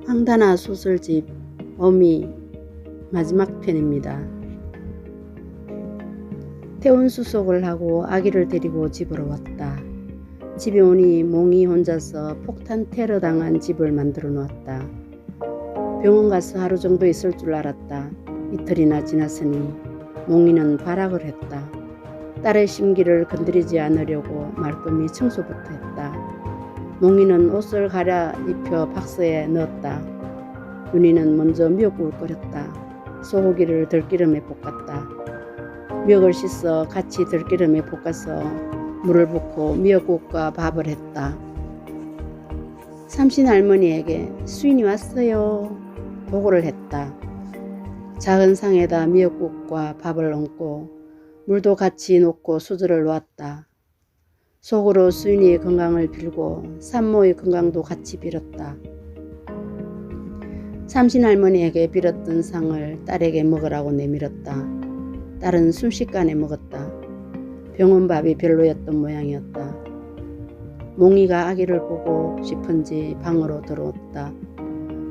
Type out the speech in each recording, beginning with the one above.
황다나 소설집 어미 마지막 편입니다. 태운 수속을 하고 아기를 데리고 집으로 왔다. 집에 오니 몽이 혼자서 폭탄 테러 당한 집을 만들어 놓았다. 병원 가서 하루 정도 있을 줄 알았다. 이틀이나 지났으니 몽이는 발악을 했다. 딸의 심기를 건드리지 않으려고 말끔히 청소부터 했다. 몽이는 옷을 갈아입혀 박스에 넣었다. 윤희는 먼저 미역국을 끓였다. 소고기를 들기름에 볶았다. 미역을 씻어 같이 들기름에 볶아서 물을 붓고 미역국과 밥을 했다. 삼신 할머니에게 수인이 왔어요 보고를 했다. 작은 상에다 미역국과 밥을 얹고 물도 같이 놓고 수저를 놓았다. 속으로 수인이의 건강을 빌고 산모의 건강도 같이 빌었다. 삼신 할머니에게 빌었던 상을 딸에게 먹으라고 내밀었다. 딸은 순식간에 먹었다. 병원 밥이 별로였던 모양이었다. 몽이가 아기를 보고 싶은지 방으로 들어왔다.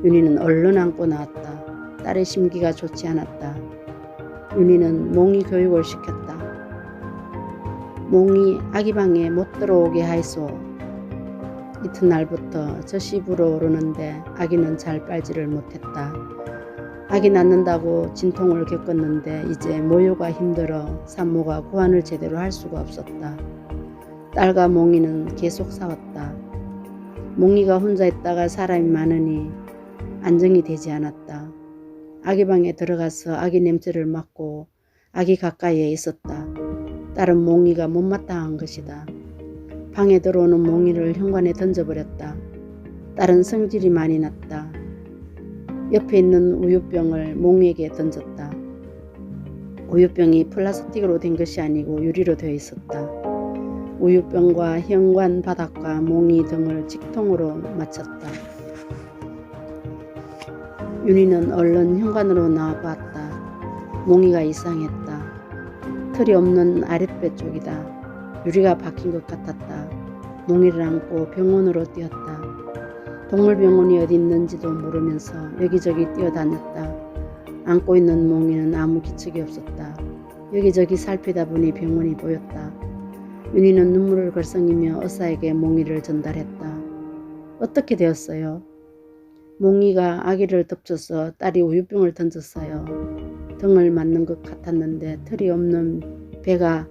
윤희는 얼른 안고 나왔다. 딸의 심기가 좋지 않았다. 윤희는 몽이 교육을 시켰다. 몽이 아기 방에 못 들어오게 하이소. 이튿날부터 젖이 불어오르는데 아기는 잘 빨지를 못했다. 아기 낳는다고 진통을 겪었는데 이제 모유가 힘들어 산모가 고안을 제대로 할 수가 없었다. 딸과 몽이는 계속 싸웠다. 몽이가 혼자 있다가 사람이 많으니 안정이 되지 않았다. 아기 방에 들어가서 아기 냄새를 맡고 아기 가까이에 있었다. 딸은 몽이가 못마땅한 것이다. 방에 들어오는 몽이를 현관에 던져버렸다. 딸은 성질이 많이 났다. 옆에 있는 우유병을 몽이에게 던졌다. 우유병이 플라스틱으로 된 것이 아니고 유리로 되어 있었다. 우유병과 현관 바닥과 몽이 등을 직통으로 맞췄다. 윤희는 얼른 현관으로 나와봤다. 몽이가 이상했다. 털이 없는 아랫배 쪽이다. 유리가 박힌 것 같았다. 몽이를 안고 병원으로 뛰었다. 동물병원이 어디 있는지도 모르면서 여기저기 뛰어다녔다. 안고 있는 몽이는 아무 기척이 없었다. 여기저기 살피다 보니 병원이 보였다. 윤희는 눈물을 걸썽이며 의사에게 몽이를 전달했다. 어떻게 되었어요? 몽이가 아기를 덮쳐서 딸이 우유병을 던졌어요. 등을 맞는 것 같았는데 털이 없는 배가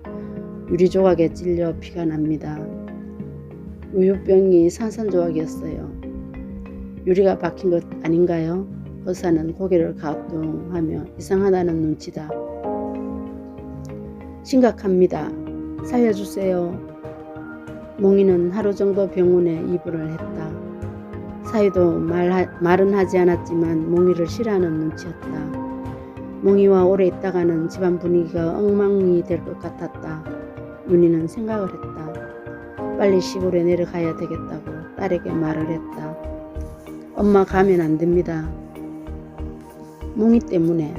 유리조각에 찔려 피가 납니다. 우유병이 산산조각이었어요. 유리가 박힌 것 아닌가요? 의사는 고개를 가동하며 이상하다는 눈치다. 심각합니다. 살려주세요. 몽이는 하루 정도 병원에 입원을 했다. 사위도 말은 하지 않았지만 몽이를 싫어하는 눈치였다. 몽이와 오래 있다가는 집안 분위기가 엉망이 될 것 같았다. 윤희는 생각을 했다. 빨리 시골에 내려가야 되겠다고 딸에게 말을 했다. 엄마 가면 안 됩니다. 몽이 때문에.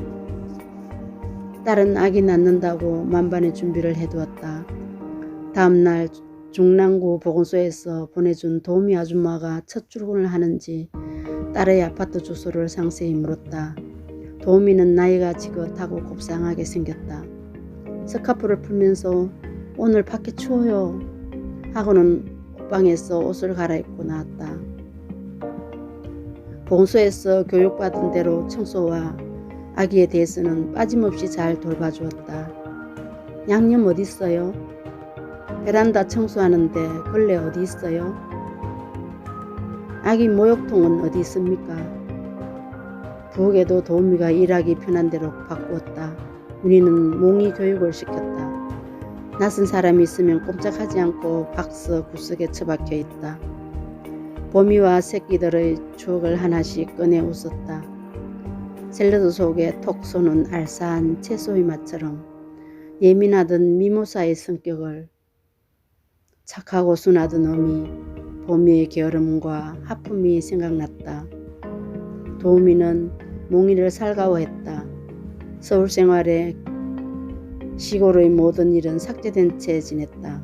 딸은 아기 낳는다고 만반의 준비를 해두었다. 다음날 중랑구 보건소에서 보내준 도우미 아줌마가 첫 출근을 하는지 딸의 아파트 주소를 상세히 물었다. 도우미는 나이가 지긋하고 곱상하게 생겼다. 스카프를 풀면서 오늘 밖에 추워요 하고는 옷방에서 옷을 갈아입고 나왔다. 보건소에서 교육받은 대로 청소와 아기에 대해서는 빠짐없이 잘 돌봐주었다. 양념 어디 있어요? 베란다 청소하는데 걸레 어디 있어요? 아기 목욕통은 어디 있습니까? 부엌에도 도우미가 일하기 편한 대로 바꾸었다. 윤희는 몽이 교육을 시켰다. 낯선 사람이 있으면 꼼짝하지 않고 박스 구석에 처박혀 있다. 보미와 새끼들의 추억을 하나씩 꺼내 웃었다. 샐러드 속에 톡 쏘는 알싸한 채소의 맛처럼 예민하던 미모사의 성격을 착하고 순하던 어미 보미의 게으름과 하품이 생각났다. 도우미는 몽이를 살가워했다. 서울 생활에 시골의 모든 일은 삭제된 채 지냈다.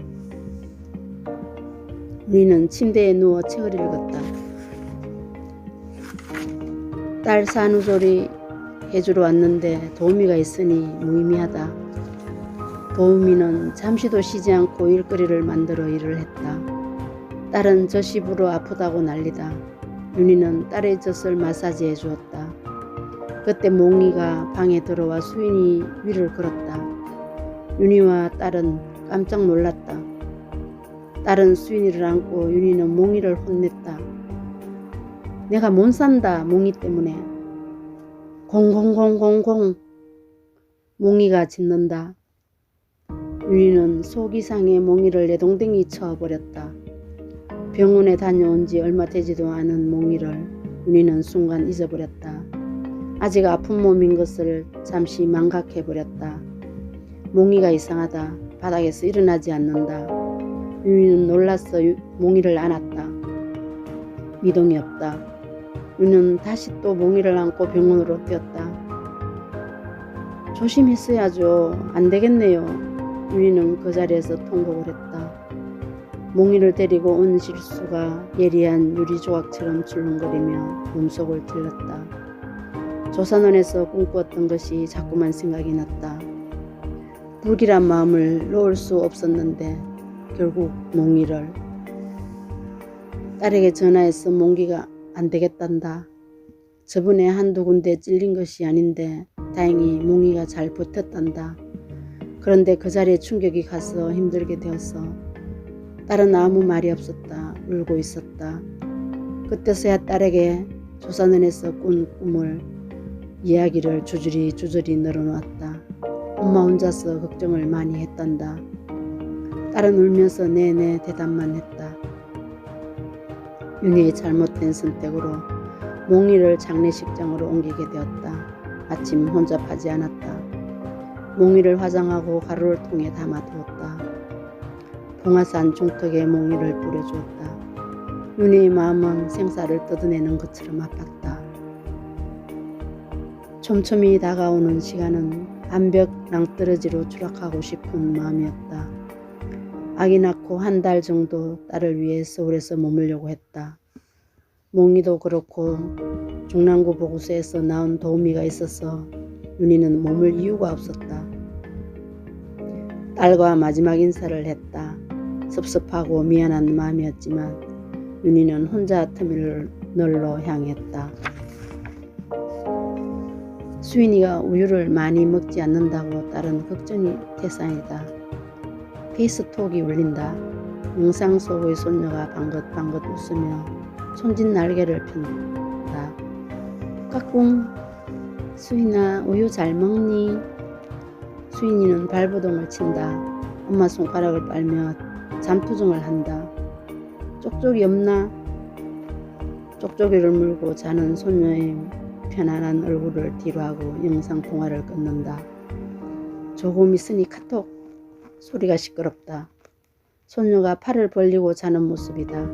우리는 침대에 누워 책을 읽었다. 딸 산후조리 해주러 왔는데 도우미가 있으니 무의미하다. 도우미는 잠시도 쉬지 않고 일거리를 만들어 일을 했다. 딸은 젖입으로 아프다고 난리다. 윤희는 딸의 젖을 마사지해 주었다. 그때 몽이가 방에 들어와 수인이 위를 걸었다. 윤희와 딸은 깜짝 놀랐다. 딸은 수인이를 안고 윤희는 몽이를 혼냈다. 내가 못 산다 몽이 때문에. 공공공공공 몽이가 짖는다. 윤희는 속이 상해 몽이를 내동댕이 쳐버렸다. 병원에 다녀온 지 얼마 되지도 않은 몽이를 윤희는 순간 잊어버렸다. 아직 아픈 몸인 것을 잠시 망각해버렸다. 몽이가 이상하다. 바닥에서 일어나지 않는다. 윤희는 놀라서 몽이를 안았다. 미동이 없다. 윤희는 다시 또 몽이를 안고 병원으로 뛰었다. 조심했어야죠. 안 되겠네요. 윤희는 그 자리에서 통곡을 했다. 몽이를 데리고 온 실수가 예리한 유리조각처럼 출렁거리며 몸속을 찔렀다. 조선원에서 꿈꾸었던 것이 자꾸만 생각이 났다. 불길한 마음을 놓을 수 없었는데 결국 몽이를. 딸에게 전화해서 몽기가 안 되겠단다. 저번에 한두 군데 찔린 것이 아닌데 다행히 몽이가 잘 버텼단다. 그런데 그 자리에 충격이 가서 힘들게 되었어. 딸은 아무 말이 없었다. 울고 있었다. 그때서야 딸에게 조선원에서 꾼 꿈을 이야기를 주저리 늘어놓았다. 엄마 혼자서 걱정을 많이 했단다. 딸은 울면서 네네 대답만 했다. 윤희의 잘못된 선택으로 몽이를 장례식장으로 옮기게 되었다. 아침 혼잡하지 않았다. 몽이를 화장하고 가루를 통에 담아두었다. 봉화산 중턱에 몽이를 뿌려주었다. 윤희의 마음은 생사를 뜯어내는 것처럼 아팠다. 촘촘히 다가오는 시간은 암벽 낭떠러지로 추락하고 싶은 마음이었다. 아기 낳고 한 달 정도 딸을 위해 서울에서 머물려고 했다. 몽이도 그렇고 중랑구 보고소에서 나온 도우미가 있어서 윤희는 머물 이유가 없었다. 딸과 마지막 인사를 했다. 섭섭하고 미안한 마음이었지만 윤희는 혼자 터미널로 향했다. 수인이가 우유를 많이 먹지 않는다고 딸은 걱정이 태산이다. 페이스톡이 울린다. 영상 속의 손녀가 방긋방긋 웃으며 손짓 날개를 핀다. 까꿍. 수인아 우유 잘 먹니? 수인이는 발버둥을 친다. 엄마 손가락을 빨며 잠투정을 한다. 쪽쪽이 없나? 쪽쪽이를 물고 자는 손녀의 편안한 얼굴을 뒤로하고 영상통화를 끊는다. 조금 있으니 카톡. 소리가 시끄럽다. 손녀가 팔을 벌리고 자는 모습이다.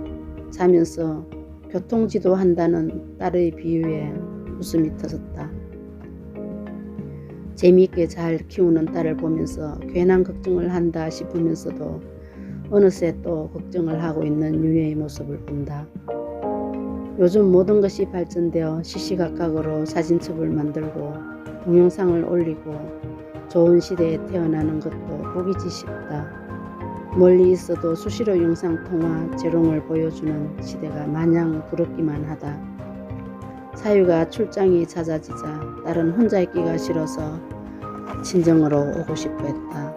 자면서 교통지도 한다는 딸의 비유에 웃음이 터졌다. 재미있게 잘 키우는 딸을 보면서 괜한 걱정을 한다 싶으면서도 어느새 또 걱정을 하고 있는 윤희의 모습을 본다. 요즘 모든 것이 발전되어 시시각각으로 사진첩을 만들고 동영상을 올리고 좋은 시대에 태어나는 것도 복이지 싶다. 멀리 있어도 수시로 영상통화 재롱을 보여주는 시대가 마냥 부럽기만 하다. 사유가 출장이 잦아지자 딸은 혼자 있기가 싫어서 친정으로 오고 싶어 했다.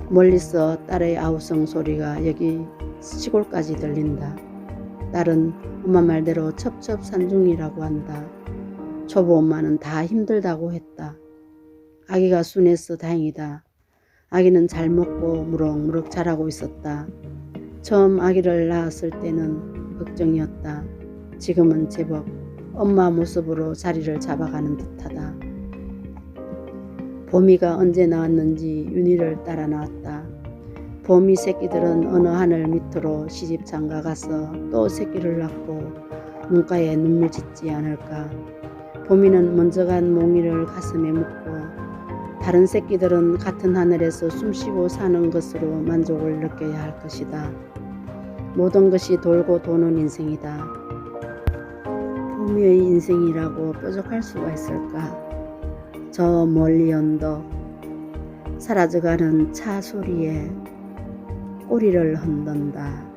멀리서 딸의 아우성 소리가 여기 시골까지 들린다. 딸은 엄마 말대로 첩첩산중이라고 한다. 초보 엄마는 다 힘들다고 했다. 아기가 순해서 다행이다. 아기는 잘 먹고 무럭무럭 자라고 있었다. 처음 아기를 낳았을 때는 걱정이었다. 지금은 제법 엄마 모습으로 자리를 잡아가는 듯하다. 보미가 언제 나왔는지 윤희를 따라 나왔다. 보미 새끼들은 어느 하늘 밑으로 시집 장가 가서 또 새끼를 낳고 눈가에 눈물 짓지 않을까. 보미는 먼저 간 몽이를 가슴에 묻고 다른 새끼들은 같은 하늘에서 숨쉬고 사는 것으로 만족을 느껴야 할 것이다. 모든 것이 돌고 도는 인생이다. 구미의 인생이라고 뾰족할 수가 있을까? 저 멀리 언덕, 사라져가는 차 소리에 꼬리를 흔든다.